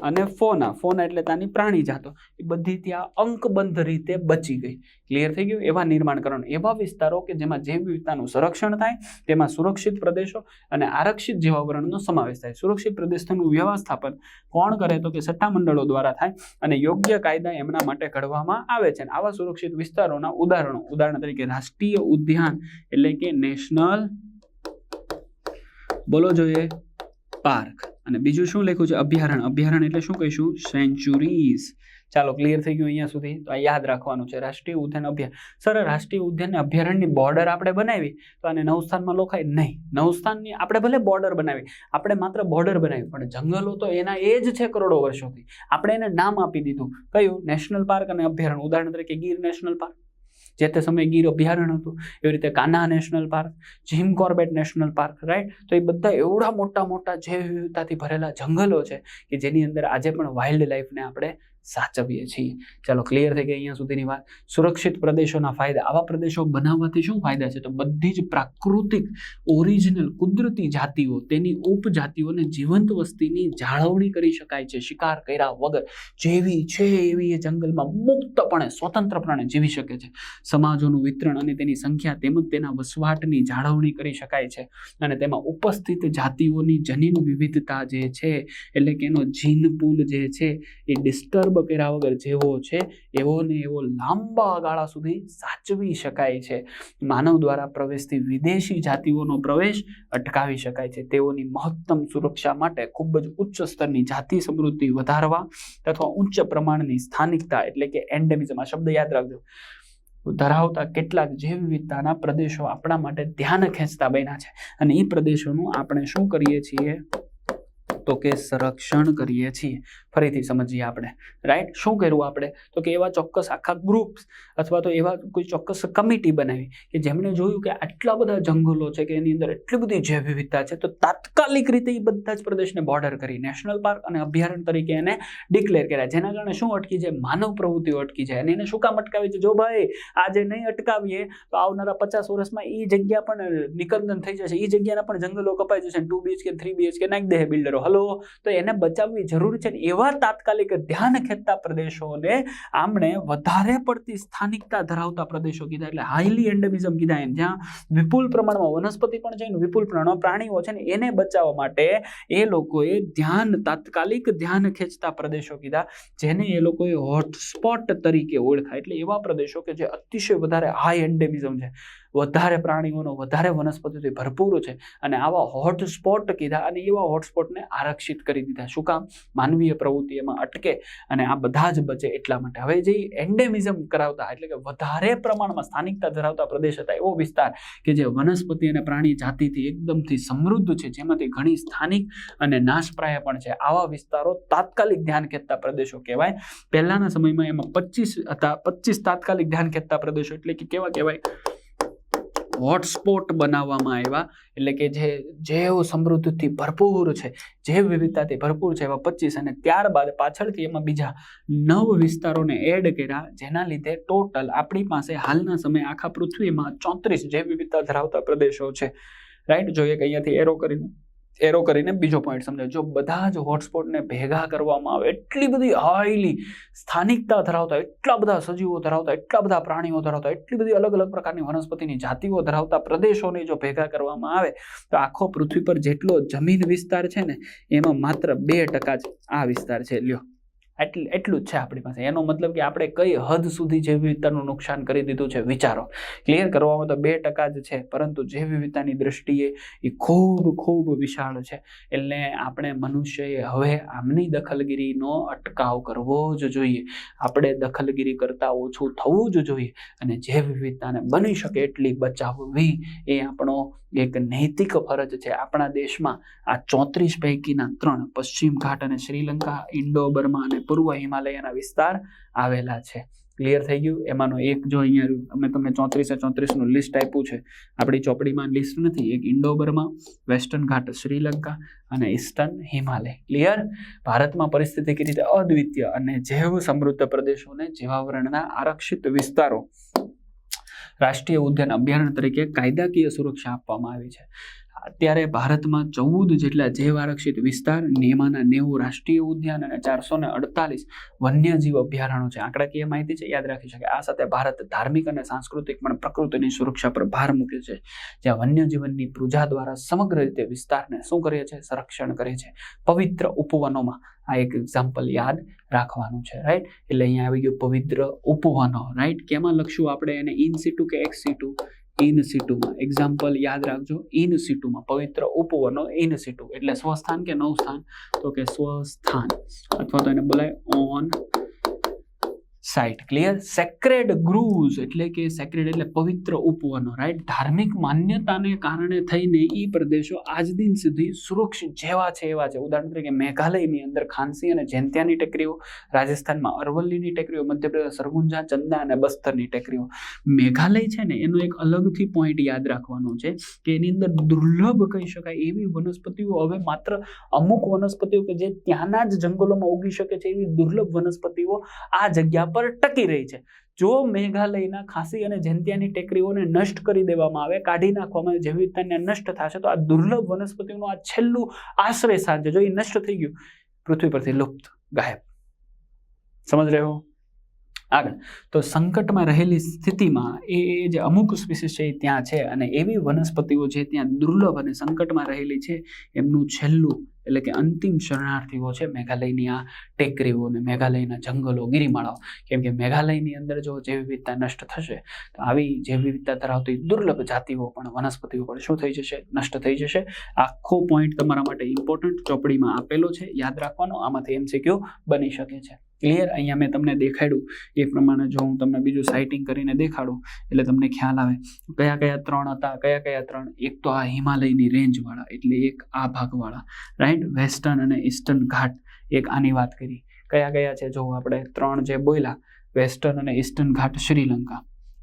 અને ફોના એટલે ત્યાંની પ્રાણી જાતો એ બધી ત્યાં અંકબંધ રીતે બચી ગઈ. ક્લિયર થઈ ગયું? એવા નિર્માણ કરવાનું, એવા વિસ્તારો કે જેમાં જૈવ વિવિધતાનું સંરક્ષણ થાય, તેમાં સુરક્ષિત પ્રદેશો અને આરક્ષિત જીવાવરણનો સમાવેશ થાય. સુરક્ષિત પ્રદેશનું વ્યવસ્થાપન કોણ કરે? તો કે સત્તામંડળો દ્વારા થાય અને યોગ્ય કાયદા એમના માટે ઘડવામાં આવે છે. આવા સુરક્ષિત વિસ્તારોના ઉદાહરણ તરીકે રાષ્ટ્રીય ઉદ્યાન એટલે કે નેશનલ, બોલો જોઈએ, પાર્ક. અને બીજું શું લખ્યું છે? અભયારણ્ય એટલે શું કહીશું? સેન્ચુરીઝ. ચાલો, ક્લિયર થઈ ગયું અહીંયા સુધી? તો આ યાદ રાખવાનું છે, રાષ્ટ્રીય ઉદ્યાન અભયારણ્ય. સર, રાષ્ટ્રીય ઉદ્યાન અભયારણ્યની બોર્ડર આપણે બનાવી તો આને 9 સ્થાનમાં લખાય નહીં. 9 સ્થાનની આપણે ભલે બોર્ડર બનાવી, આપણે માત્ર બોર્ડર બનાવી, પણ જંગલો તો એના એ જ છે કરોડો વર્ષોથી. આપણે એને નામ આપી દીધું, કયું? નેશનલ પાર્ક અને અભયારણ્ય. ઉદાહરણ તરીકે ગીર નેશનલ પાર્ક, જે તે સમયે ગીર અભયારણ્ય હતું. એવી રીતે Kanha national park, Jim Corbett national park, right? તો એ બધા એવડા મોટા જૈવ વિવિધતાથી ભરેલા જંગલો છે કે જેની અંદર આજે પણ વાઇલ્ડ લાઈફને આપણે સાચવીએ છીએ. ચાલો, ક્લિયર થઈ ગઈ અહીંયા સુધીની વાત. સુરક્ષિત પ્રદેશોના ફાયદા. આવા પ્રદેશો બનાવવાથી શું ફાયદા છે? તો બધી જ પ્રાકૃતિક ઓરિજિનલ કુદરતી જાતિઓ, તેની ઉપજાતિઓને જીવંત વસ્તીની જાળવણી કરી શકાય છે શિકાર કર્યા વગર. જેવી છે એવી એ જંગલમાં મુક્તપણે સ્વતંત્રપણે જીવી શકે છે. સમાજોનું વિતરણ અને તેની સંખ્યા તેમજ તેના વસવાટની જાળવણી કરી શકાય છે અને તેમાં ઉપસ્થિત જાતિઓની જનીન વિવિધતા જે છે એટલે કે એનો જીન પૂલ જે છે એ ડિસ્ટર્બ કર્યા વગર જેવો છે એવો ને એવો લાંબા ગાળા સુધી સાચવી શકાય છે. માનવ દ્વારા પ્રવેશથી વિદેશી જાતિઓનો પ્રવેશ અટકાવી શકાય છે. તેઓની મહત્તમ સુરક્ષા માટે ખૂબ જ ઉચ્ચ સ્તરની જાતિ સમૃદ્ધિ વધારવા અથવા ઉચ્ચ પ્રમાણની સ્થાનિકતા એટલે કે એન્ડેમિઝમ, આ શબ્દ યાદ રાખજો, ધરાવતા કેટલાક જૈવ વિવિધતાના પ્રદેશો આપણા માટે ધ્યાન ખેંચતા બન્યા છે. અને એ પ્રદેશોનું આપણે શું કરીએ છીએ? તો કે સંરક્ષણ કરીએ છીએ. ફરીથી સમજીએ આપણે, રાઈટ? શું કર્યું આપણે? તો કે એવા ચોક્કસ આખા ગ્રુપ્સ અથવા તો એવા કોઈ ચોક્કસ કમિટી બનાવી કે જેમણે જોયું કે આટલા બધા જંગલો છે કે એની અંદર એટલી બધી જૈવ વિવિધતા છે, તો તાત્કાલિક રીતે એ બધા જ પ્રદેશને બોર્ડર કરી નેશનલ પાર્ક અને અભયારણ્ય તરીકે એને ડિક્લેર કર્યા. જેના કારણે શું અટકી જાય? માનવ પ્રવૃત્તિઓ અટકી જાય. અને એને શું કામ અટકાવી છે? જો ભાઈ આજે નહીં અટકાવીએ તો આવનારા 50 વર્ષમાં એ જગ્યા પણ નિકંદન થઈ જશે, એ જગ્યાના પણ જંગલો કપાઈ જશે, 2 BHK 3 BHK નાખી દે બિલ્ડરો. હલો, તો એને બચાવવી જરૂર છે. એવા તાત્કાલિક ધ્યાન ખેંચતા પ્રદેશોને આમણે વધારે પડતી સ્થાનિકતા ધરાવતા પ્રદેશો કીધા, એટલે હાઈલી એન્ડેમિઝમ કીધા. એમ જ્યાં વિપુલ પ્રમાણમાં વનસ્પતિ પણ છે, વિપુલ પ્રમાણમાં પ્રાણીઓ છે ને, એને બચાવવા માટે એ લોકોએ તાત્કાલિક ધ્યાન ખેંચતા પ્રદેશો કીધા, જેને એ લોકોએ હોટસ્પોટ તરીકે ઓળખાય. એટલે એવા પ્રદેશો કે જે અતિશય વધારે હાઈ એન્ડેમિઝમ છે, વધારે પ્રાણીઓનો, વધારે વનસ્પતિથી ભરપૂર છે, અને આવા હોટસ્પોટ કીધા. અને એવા હોટસ્પોટને આરક્ષિત કરી દીધા. શું કામ? માનવીય પ્રવૃત્તિ એમાં અટકે અને આ બધા જ બચે એટલા માટે. હવે જે એન્ડેમિઝમ કરાવતા એટલે કે વધારે પ્રમાણમાં સ્થાનિકતા ધરાવતા પ્રદેશ હતા, એવો વિસ્તાર કે જે વનસ્પતિ અને પ્રાણી જાતિથી એકદમથી સમૃદ્ધ છે, જેમાંથી ઘણી સ્થાનિક અને નાશપ્રાય પણ છે, આવા વિસ્તારો તાત્કાલિક ધ્યાન ખેંચતા પ્રદેશો કહેવાય. પહેલાના સમયમાં એમાં 25 હતા. 25 તાત્કાલિક ધ્યાન ખેંચતા પ્રદેશો એટલે કે કેવા કહેવાય? હોટસ્પોટ બનાવવામાં આવ્યા. એટલે કે જે જૈવ સમૃદ્ધિથી ભરપૂર છે, જૈવ વિવિધતાથી ભરપૂર છે, એવા 25. અને ત્યારબાદ પાછળથી એમાં બીજા 9 વિસ્તારોને એડ કર્યા, જેના લીધે ટોટલ આપણી પાસે હાલના સમયે આખા પૃથ્વીમાં 34 જૈવ વિવિધતા ધરાવતા પ્રદેશો છે, રાઈટ? જોઈએ કે અહીંયાથી એરો કરીને બીજો પોઈન્ટ સમજાય. જો બધા જ હોટસ્પોટને ભેગા કરવામાં આવે, એટલી બધી હાઈલી સ્થાનિકતા ધરાવતા, એટલા બધા સજીવો ધરાવતા, એટલા બધા પ્રાણીઓ ધરાવતા, એટલી બધી અલગ અલગ પ્રકારની વનસ્પતિની જાતિઓ ધરાવતા પ્રદેશોને જો ભેગા કરવામાં આવે તો આખો પૃથ્વી પર જેટલો જમીન વિસ્તાર છે ને, એમાં માત્ર 2% જ આ વિસ્તાર છે. લ્યો, એટલું જ છે આપણી પાસે. એનો મતલબ કે આપણે કઈ હદ સુધી જૈવ વિવિધતાનું નુકસાન કરી દીધું છે, વિચારો. ક્લિયર કરવામાં તો 2% જ છે, પરંતુ જૈવ વિવિધતાની દ્રષ્ટિએ એ ખૂબ વિશાળ છે. એટલે આપણે મનુષ્યએ હવે આમની દખલગીરીનો અટકાવ કરવો જ જોઈએ. આપણે દખલગીરી કરતા ઓછું થવું જ જોઈએ અને જૈવ વિવિધતાને બની શકે એટલી બચાવવી એ આપણો એક નૈતિક ફરજ છે. આપણા દેશમાં આ 34 પૈકીના 3 પશ્ચિમ ઘાટ અને શ્રીલંકા, ઇન્ડો બર્મા અને પૂર્વ હિમાલયના વિસ્તાર આવેલા છે. ક્લિયર થઈ ગયું? એમાંનો એક જો અહીંયા અમે તમને 34 લિસ્ટ આપ્યું છે, આપણી ચોપડીમાં લિસ્ટ નથી. એક ઇન્ડો બર્મા, વેસ્ટર્ન ઘાટ શ્રીલંકા અને ઈસ્ટર્ન હિમાલય. ક્લિયર? ભારતમાં પરિસ્થિતિ કેવી રીતે અદ્વિતીય અને જૈવ સમૃદ્ધ પ્રદેશોને જીવાવરણના આરક્ષિત વિસ્તારો રાષ્ટ્રીય ઉદ્યાન અભયારણ્ય તરીકે કાયદાકીય સુરક્ષા આપવામાં આવી છે. અત્યારે ભારતમાં 14 જેટલા જૈવ આરક્ષિત વિસ્તાર, એમાંના 90 રાષ્ટ્રીય ઉદ્યાન અને 448 વન્યજીવ અભયારણ્યો છે. આંકડાકીય માહિતી છે, યાદ રાખી શકાય. આ સાથે ભારત ધાર્મિક અને સાંસ્કૃતિક પણ પ્રકૃતિની સુરક્ષા પર ભાર મૂકે છે, જ્યાં વન્યજીવનની પૂજા દ્વારા સમગ્ર રીતે વિસ્તારને શું કરે છે? સંરક્ષણ કરે છે. પવિત્ર ઉપવનોમાં આ એક એક્ઝામ્પલ યાદ રાખવાનું છે, રાઈટ. એટલે અહીંયા આવી ગયું પવિત્ર ઉપવનો, રાઈટ. કેમાં લખશું આપણે એને? ઇન સિટુ કે એક્સ સિટુ? ઇન સિટુમાં. એક્ઝામ્પલ યાદ રાખજો, ઇન સિટુમાં. પવિત્ર ઉપવનો ઇન સિટુ એટલે સ્વસ્થાન કે નવ સ્થાન? તો કે સ્વસ્થાન, અથવા તો એને બોલાય on site. Clear. Sacred grooves એટલે કે સેક્રેડ એટલે પવિત્ર ઉપવનો, રાઈટ. ધાર્મિક માન્યતાને કારણે થઈને એ પ્રદેશો આજ દિન સુધી સુરક્ષિત જેવા છે એવા છે. ઉદાહરણ તરીકે મેઘાલયની અંદર ખાંસી અને જૈંતિયાની ટેકરીઓ, રાજસ્થાનમાં અરવલ્લીની ટેકરીઓ, મધ્યપ્રદેશ સરગુંજા, ચંદા અને બસ્તરની ટેકરીઓ. મેઘાલય છે ને, એનો એક અલગથી પોઈન્ટ યાદ રાખવાનો છે કે એની અંદર દુર્લભ કહી શકાય એવી વનસ્પતિઓ, હવે માત્ર અમુક વનસ્પતિઓ કે જે ત્યાંના જ જંગલોમાં ઉગી શકે છે એવી દુર્લભ વનસ્પતિઓ આ જગ્યા પર ટકી રહી છે. જો મેઘાલયના ખાંસી અને જૈંતિયાની ટેકરીઓને નષ્ટ કરી દેવામાં આવે, કાઢી નાખવામાં આવે, જૈવ વિવિધતાને નષ્ટ થશે, તો આ દુર્લભ વનસ્પતિઓનું આ છેલ્લું આશ્રય સ્થાન છે. જો એ નષ્ટ થઈ ગયું, પૃથ્વી પરથી લુપ્ત, ગાયબ. સમજ રહ્યો? આગળ તો સંકટમાં રહેલી સ્થિતિમાં એ જે અમુક સ્પીસીસ છે એ ત્યાં છે, અને એવી વનસ્પતિઓ જે ત્યાં દુર્લભ અને સંકટમાં રહેલી છે એમનું છેલ્લું એટલે કે અંતિમ શરણાર્થીઓ છે મેઘાલયની આ ટેકરીઓ અને મેઘાલયના જંગલો, ગિરિમાળાઓ. કેમ કે મેઘાલયની અંદર જો જૈવ વિવિધતા નષ્ટ થશે તો આવી જૈવ વિવિધતા ધરાવતી દુર્લભ જાતિઓ પણ, વનસ્પતિઓ પણ શું થઈ જશે? નષ્ટ થઈ જશે. આખો પોઈન્ટ તમારા માટે ઇમ્પોર્ટન્ટ ચોપડીમાં આપેલો છે, યાદ રાખવાનો. આમાંથી MCQ બની શકે છે. ક્લિયર. અહીંયા મેં તમને દેખાડ્યું એ પ્રમાણે જો હું તમને બીજું સાઇટિંગ કરીને દેખાડું એટલે તમને ખ્યાલ આવે કયા કયા 3 હતા, કયા કયા 3. એક તો આ હિમાલયની રેન્જવાળા એટલે એક આ ભાગવાળા, રાઈટ. વેસ્ટર્ન અને ઈસ્ટર્ન ઘાટ, એક આની વાત કરી. કયા કયા છે જો આપણે 3 જે બોલ્યા, વેસ્ટર્ન અને ઈસ્ટર્ન ઘાટ શ્રીલંકા,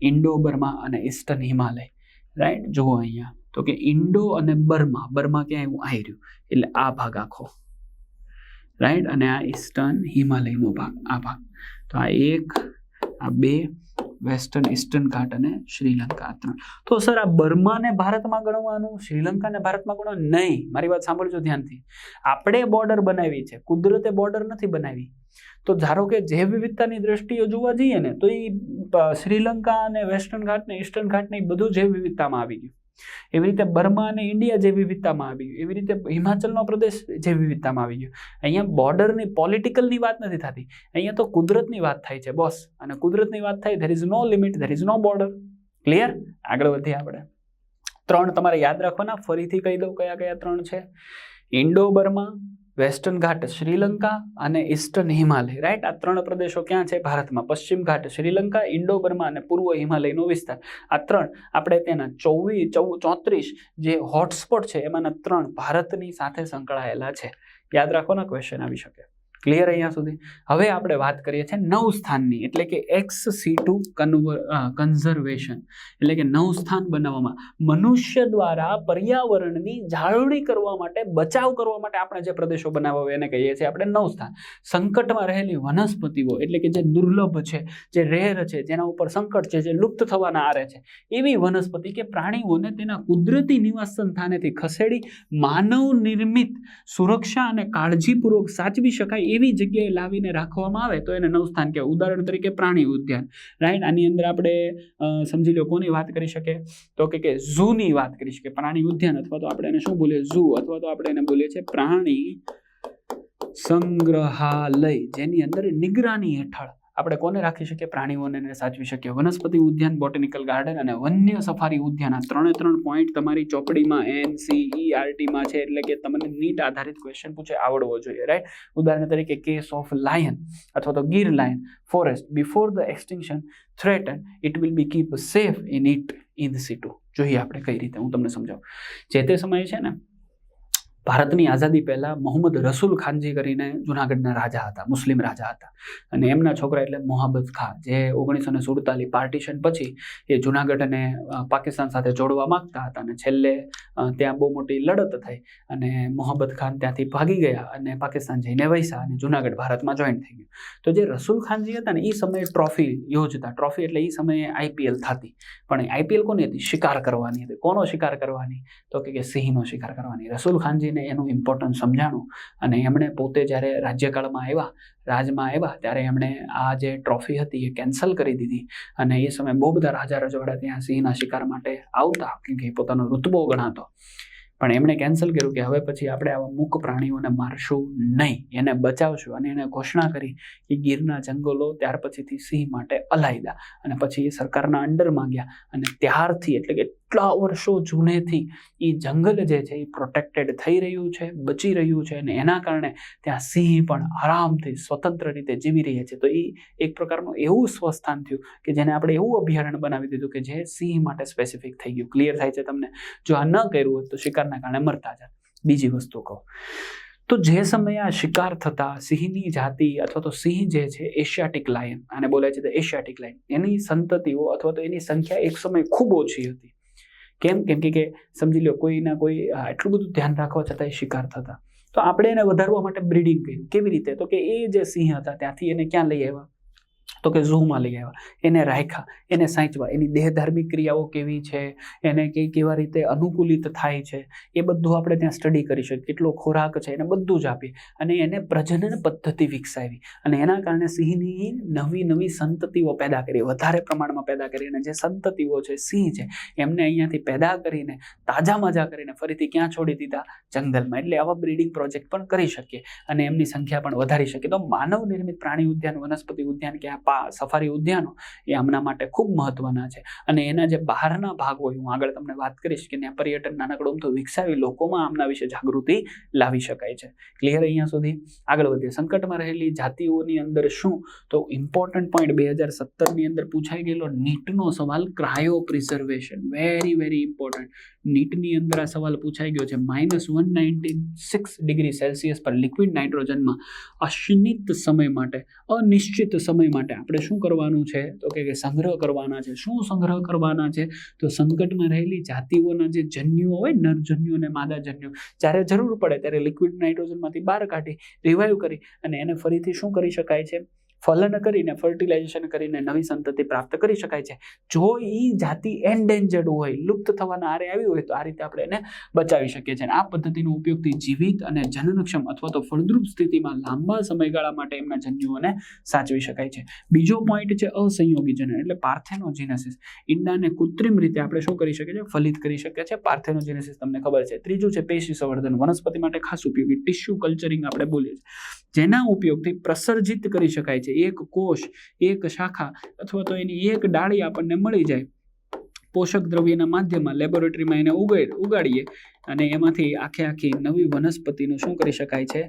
ઇન્ડો બર્મા અને ઈસ્ટર્ન હિમાલય, રાઈટ. જુઓ અહીંયા તો કે ઇન્ડો અને બર્મા, બર્મા ક્યાં એવું આવી રહ્યું એટલે આ ભાગ આખો, રાઈટ. અને આ ઈસ્ટર્ન હિમાલયનો ભાગ, આ ભાગ. તો આ 1, આ 2, વેસ્ટર્ન ઈસ્ટર્ન ઘાટ અને શ્રીલંકા 3. તો સર આ બર્માને ભારતમાં ગણવાનું, શ્રીલંકાને ભારતમાં ગણવાનું? નહીં. મારી વાત સાંભળજો ધ્યાનથી. આપણે બોર્ડર બનાવી છે, કુદરતે બોર્ડર નથી બનાવી. તો ધારો કે જૈવ વિવિધતાની દ્રષ્ટિએ જોવા જઈએ ને તો એ શ્રીલંકા અને વેસ્ટર્ન ઘાટ ને ઈસ્ટર્ન ઘાટ ને બધું જૈવ વિવિધતામાં આવી ગયું. એવી રીતે બર્મા અને ઇન્ડિયા જૈવ વિવિધતામાં આવી ગયું. એવી રીતે હિમાચલનો પ્રદેશ જૈવ વિવિધતામાં આવી ગયો. અહીંયા બોર્ડરની, પોલિટિકલની વાત નથી થતી, અહીંયા તો કુદરતની વાત થાય છે બોસ. અને કુદરતની વાત થાય, there is no limit, there is no border. Clear. આગળ વધીએ આપણે. 3 તમારે યાદ રાખવાના, ફરીથી કહી દઉં કયા કયા 3 છે. ઇન્ડો બર્મા, વેસ્ટર્ન ઘાટ શ્રીલંકા અને ઈસ્ટર્ન હિમાલય, રાઈટ. આ 3 પ્રદેશો ક્યાં છે? ભારતમાં. પશ્ચિમ ઘાટ શ્રીલંકા, ઇન્ડો બર્મા અને પૂર્વ હિમાલયનો વિસ્તાર. આ 3 આપણે તેના 34 જે હોટસ્પોટ છે એમાંના 3 ભારતની સાથે સંકળાયેલા છે. યાદ રાખવાના, ક્વેશ્ચન આવી શકે. ક્લિયર અહીંયા સુધી. હવે આપણે વાત કરીએ છીએ 9 સ્થાનની, એટલે કે ex-situ કન્ઝર્વેશન, એટલે કે 9 સ્થાન બનાવવામાં મનુષ્ય દ્વારા પર્યાવરણની જાળવણી કરવા માટે, બચાવ કરવા માટે આપણે જે પ્રદેશો બનાવવા હોય એને કહીએ છીએ આપણે 9 સ્થાન. સંકટમાં રહેલી વનસ્પતિઓ એટલે કે જે દુર્લભ છે, જે રેર છે, જેના ઉપર સંકટ છે, જે લુપ્ત થવાના આરે છે, એવી વનસ્પતિ કે પ્રાણીઓને તેના કુદરતી નિવાસ સ્થાનેથી ખસેડી માનવ નિર્મિત સુરક્ષા અને કાળજીપૂર્વક સાચવી શકાય એવી જગ્યાએ લાવીને રાખવામાં આવે તો એને 9 સ્થાન કહેવાય. ઉદાહરણ તરીકે પ્રાણી ઉદ્યાન, રાઈટ. આની અંદર આપણે સમજી લો કોની વાત કરી શકે તો કે ઝૂની વાત કરી શકીએ. પ્રાણી ઉદ્યાન અથવા તો આપણે એને શું બોલીએ? ઝૂ, અથવા તો આપણે એને બોલીએ છીએ પ્રાણી સંગ્રહાલય, જેની અંદર નિગરાની હેઠળ આપણે કોને રાખી શકીએ? પ્રાણીઓને સાચવી શકીએ. વનસ્પતિ ઉદ્યાન, બોટેનિકલ ગાર્ડન અને વન્ય સફારી ઉદ્યાન. આ 3 પોઈન્ટ તમારી ચોપડીમાં NCERT માં છે, એટલે કે તમને નીટ આધારિત ક્વેશ્ચન પૂછે, આવડવો જોઈએ, રાઈટ. ઉદાહરણ તરીકે કેસ ઓફ લાયન અથવા તો Gir lion forest before the extinction threaten it will be keep safe in it in situ. જોઈએ આપણે કઈ રીતે, હું તમને સમજાવું. જે તે સમયે છે ને ભારતની આઝાદી પહેલાં મોહમ્મદ રસૂલ ખાનજી કરીને જુનાગઢના રાજા હતા, મુસ્લિમ રાજા હતા, અને એમના છોકરા એટલે મોહબ્બત ખાં, જે 1947 પાર્ટીશન પછી એ જુનાગઢને પાકિસ્તાન સાથે જોડવા માંગતા હતા, અને છેલ્લે ત્યાં બહુ મોટી લડત થઈ અને મોહબ્બત ખાન ત્યાંથી ભાગી ગયા અને પાકિસ્તાન જઈને વસ્યા અને જુનાગઢ ભારતમાં જોઈન થઈ ગયું. તો જે રસૂલ ખાનજી હતા ને એ સમયે ટ્રોફી યોજતા, ટ્રોફી એટલે એ સમયે IPL થતી, પણ IPL કોની હતી? શિકાર કરવાની હતી. કોનો શિકાર કરવાની? તો કે સિંહનો શિકાર કરવાની. રસૂલ ખાનજીને એનું ઇમ્પોર્ટન્સ સમજાણું અને એમણે પોતે જ્યારે રાજ્યકાળમાં આવ્યા, રાજમાં આવ્યા, ત્યારે એમણે આ જે ટ્રોફી હતી એ કેન્સલ કરી દીધી. અને એ સમયે બહુ બધા રાજા રજવાડા ત્યાં સિંહના શિકાર માટે આવતા, કેમ કે પોતાનો રૂતબો ગણાતો, પણ એમણે કેન્સલ કર્યું કે હવે પછી આપણે આવા મૂક પ્રાણીઓને મારશું નહીં, એને બચાવશું. અને એને ઘોષણા કરી કે ગીરના જંગલો ત્યાર પછીથી સિંહ માટે અલાયદા, અને પછી એ સરકારના અંડરમાં ગયા અને ત્યારથી એટલે કે એટલા વર્ષો જૂનેથી એ જંગલ જે છે એ પ્રોટેક્ટેડ થઈ રહ્યું છે, બચી રહ્યું છે, અને એના કારણે ત્યાં સિંહ પણ આરામથી સ્વતંત્ર રીતે જીવી રહ્યા છે. તો એ એક પ્રકારનું એવું સ્વસ્થાન થયું કે જેને આપણે એવું અભયારણ્ય બનાવી દીધું કે જે સિંહ માટે સ્પેસિફિક થઈ ગયું. ક્લિયર થાય છે તમને? જો આ ન કર્યું હોત તો શિકારના કારણે મરતા જાય. બીજી વસ્તુ કહું તો જે સમયે આ શિકાર થતા સિંહની જાતિ અથવા તો સિંહ જે છે એશિયાટિક લાયન, આને બોલાય છે ધ એશિયાટિક લાયન, એની સંતતિઓ અથવા તો એની સંખ્યા એક સમય ખૂબ ઓછી હતી. કેમ કે સમજી લો કોઈના કોઈ એટલું બધું ધ્યાન રાખવા છતાંય શિકાર થતા, તો આપણે એને વધારવા માટે બ્રીડિંગ કર્યું. કેવી રીતે? તો કે એ જે સિંહ હતા ત્યાંથી એને ક્યાં લઈ આવ્યા? તો કે ઝૂમાં લઈ આવ્યા, એને રાખ્યા, એને સાચવા, એની દેહધાર્મિક ક્રિયાઓ કેવી છે, એને કેવા રીતે અનુકૂલિત થાય છે, એ બધું આપણે ત્યાં સ્ટડી કરી શકીએ. કેટલો ખોરાક છે એને બધું જ આપી અને એને પ્રજનન પદ્ધતિ વિકસાવી, અને એના કારણે સિંહની નવી નવી સંતતિઓ પેદા કરી, વધારે પ્રમાણમાં પેદા કરી. અને જે સંતતિઓ છે સિંહ છે એમને અહીંયાથી પેદા કરીને તાજા માજા કરીને ફરીથી ક્યાં છોડી દીધા? જંગલમાં. એટલે આવા બ્રીડિંગ પ્રોજેક્ટ પણ કરી શકીએ અને એમની સંખ્યા પણ વધારી શકીએ. તો માનવ નિર્મિત પ્રાણી ઉદ્યાન, વનસ્પતિ ઉદ્યાન કે સફારી ઉદ્યાનો એ આમના માટે ખૂબ મહત્વના છે. અને એના જે બહારના ભાગ હોય, હું આગળ તમને વાત કરીશ કે ત્યાં પર્યટન નાનકડું તો વિકસાવી લોકોમાં આમના વિશે જાગૃતિ લાવી શકાય છે. ક્લિયર અહીંયા સુધી? આગળ વધીએ. સંકટમાં રહેલી જાતિઓની અંદર શું? તો ઇમ્પોર્ટન્ટ પોઈન્ટ 2017ની અંદર પૂછાઈ ગયેલો નીટનો સવાલ, cryo preservation. Very very important. નીટની અંદર આ સવાલ પૂછાઈ ગયો છે. -196 ડિગ્રી સેલ્સિયસ પર લિક્વિડ નાઇટ્રોજનમાં અનિશ્ચિત સમય માટે, અનિશ્ચિત સમય માટે આપણે શું કરવાનું છે? તો કે સંગ્રહ કરવાના છે. શું સંગ્રહ કરવાના છે? તો સંકટમાં રહેલી જાતિઓના જે જન્યુઓ હોય, નરજન્યુ અને માદાજન્યુ, જ્યારે જરૂર પડે ત્યારે લિક્વિડ નાઇટ્રોજનમાંથી બહાર કાઢી રિવાઇવ કરી અને એને ફરીથી શું કરી શકાય છે? ફલન કરીને, ફર્ટિલાઇઝેશન કરીને નવી સંતતિ પ્રાપ્ત કરી શકાય છે. જો એ જાતિ એન્ડેન્જર્ડ હોય, લુપ્ત થવાના આરે આવી હોય, તો આ રીતે આપણે એને બચાવી શકીએ છીએ. આ પદ્ધતિનો ઉપયોગથી જીવિત અને જનનક્ષમ અથવા તો ફળદ્રુપ સ્થિતિમાં લાંબા સમયગાળા માટે એમના જન્યુઓને સાચવી શકાય છે. બીજો પોઈન્ટ છે અસંયોગી જનન, એટલે પાર્થેનોજેનેસિસ. ઈંડાને કૃત્રિમ રીતે આપણે શું કરી શકીએ છીએ? ફલિત કરી શકીએ છીએ. પાર્થેનોજેનેસિસ તમને ખબર છે. ત્રીજું છે પેશી સંવર્ધન, વનસ્પતિ માટે ખાસ ઉપયોગી. ટિશ્યુ કલ્ચરિંગ આપણે બોલીએ છીએ, જેના ઉપયોગથી પ્રસર્જિત કરી શકાય છે. એક કોષ, એક શાખા અથવા તો એની એક ડાળી આપણને મળી જાય, પોષક દ્રવ્યના માધ્યમમાં લેબોરેટરીમાં એને ઉગાડીએ અને એમાંથી આખી નવી વનસ્પતિનું શું કરી શકાય છે?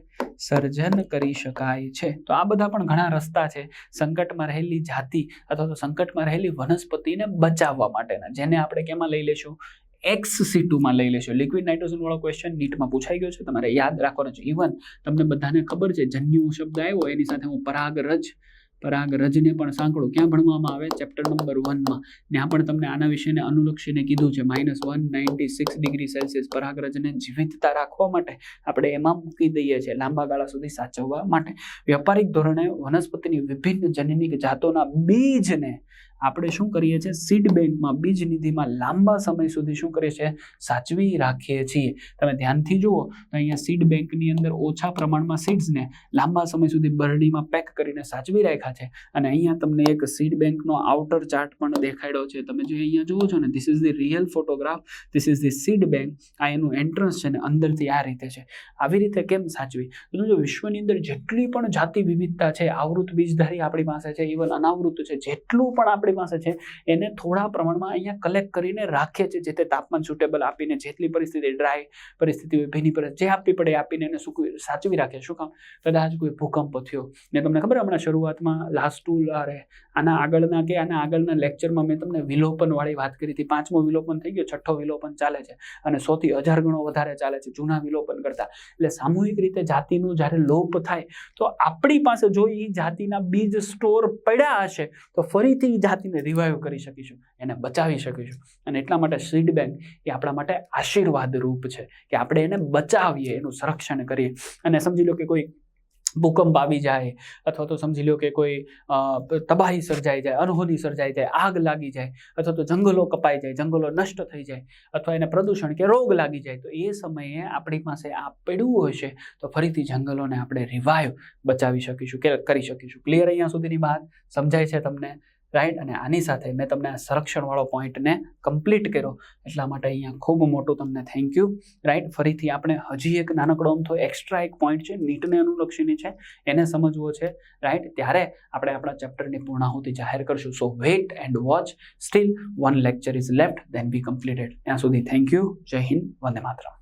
સર્જન કરી શકાય છે. તો આ બધા પણ ઘણા રસ્તા છે સંકટમાં રહેલી જાતિ અથવા તો સંકટમાં રહેલી વનસ્પતિને બચાવવા માટેના, જેને આપણે કેમાં લઈ લેશું? XC2માં લઈ લેશો. લિક્વિડ નાઇટ્રોજન વાળો ક્વેશ્ચન નીટમાં પૂછાઈ ગયો છે, તમારે યાદ રાખવાનો છે. ઇવન તમને બધાને ખબર છે જન્યુ શબ્દ આવ્યો એની સાથે હું પરાગરજને પણ સાંકળો. ક્યાં ભણવામાં આવે? ચેપ્ટર નંબર 1માં. ત્યાં પણ તમને આના વિશેને અનુલક્ષીને કીધું છે. -196 ડિગ્રી સેલ્સિયસ પરાગરજને જીવિતતા રાખવા માટે આપણે એમાં મૂકી દઈએ છીએ, લાંબા ગાળા સુધી સાચવવા માટે. વ્યાપારિક ધોરણે વનસ્પતિની વિભિન્ન જનનિક જાતોના બીજને આપણે શું કરીએ છીએ? સીડ બેંકમાં, બીજ નિધિમાં લાંબા સમય સુધી શું કરીએ છીએ? સાચવી રાખીએ છીએ. તમે ધ્યાનથી જુઓ તો અહીંયા સીડ બેંકની અંદર ઓછા પ્રમાણમાં સીડ્સને લાંબા સમય સુધી બરણીમાં પેક કરીને સાચવી રાખ્યા છે. અને અહીંયા તમને એક સીડ બેંકનો આઉટર ચાર્ટ પણ દેખાડ્યો છે. તમે જે અહીંયા જુઓ છો ને, this is the real photograph, this is the seed bank. આ એનું એન્ટ્રન્સ છે ને અંદરથી આ રીતે છે. આવી રીતે કેમ સાચવી? તો જો વિશ્વની અંદર જેટલી પણ જાતિ વિવિધતા છે, આવૃત બીજધારી આપણી પાસે છે, ઇવન અનાવૃત છે, જેટલું પણ આપણે આપણી પાસે છે એને થોડા પ્રમાણમાં અહીંયા કલેક્ટ કરીને રાખીએ છીએ, જે તે તાપમાન સુટેબલ આપીને, જેટલી પરિસ્થિતિ ડ્રાય પરિસ્થિતિ હોય, ભીની પરિસ્થિતિ જે આપવી પડે આપીને એને સાચવી રાખીએ. શું કામ? કદાચ કોઈ ભૂકંપ થયો ને, તમને ખબર હમણાં શરૂઆતમાં આના આગળના લેક્ચરમાં મેં તમને વિલોપન વાળી વાત કરી હતી. 5મો વિલોપન થઈ ગયો, 6ઠ્ઠો વિલોપન ચાલે છે અને 100થી 1000 ગણો વધારે ચાલે છે જૂના વિલોપન કરતા. એટલે સામૂહિક રીતે જાતિનું જ્યારે લોપ થાય તો આપણી પાસે જો એ જાતિના બીજ સ્ટોર પડ્યા હશે તો ફરીથી એ જાતિને રિવાઇવ કરી શકીશું, એને બચાવી શકીશું. અને એટલા માટે સીડ બેંક એ આપણા માટે આશીર્વાદ રૂપ છે કે આપણે એને બચાવીએ, એનું સંરક્ષણ કરીએ. અને સમજી લો કે કોઈ ભૂકંપ આવી જાય અથવા તો સમજી લો કે કોઈ તબાહી સર્જાઈ જાય, અનહોની સર્જાઈ જાય, આગ લાગી જાય અથવા તો જંગલો કપાઈ જાય, જંગલો નષ્ટ થઈ જાય અથવા એને પ્રદૂષણ કે રોગ લાગી જાય, તો એ સમયે આપણી પાસે આ પડ્યું હશે તો ફરીથી જંગલોને આપણે રિવાઇવ બચાવી શકીશું, કરી શકીશું. ક્લિયર અહીંયા સુધીની વાત સમજાય છે તમને? રાઈટ. અને આની સાથે મેં તમને આ સંરક્ષણવાળો પોઈન્ટને કમ્પ્લીટ કર્યો, એટલા માટે અહીંયા ખૂબ મોટું તમને થેન્ક યુ. રાઈટ. ફરીથી આપણે હજી એક નાનકડો અમથો એક્સ્ટ્રા એક પોઈન્ટ છે, નીટને અનુલક્ષીની છે, એને સમજવો છે. રાઈટ. ત્યારે આપણે આપણા ચેપ્ટરની પૂર્ણાહુતિ જાહેર કરશું. So wait and watch. Still 1 lecture is left, then we completed. ત્યાં સુધી થેન્ક યુ. જય હિન્દ. વંદે માતરમ.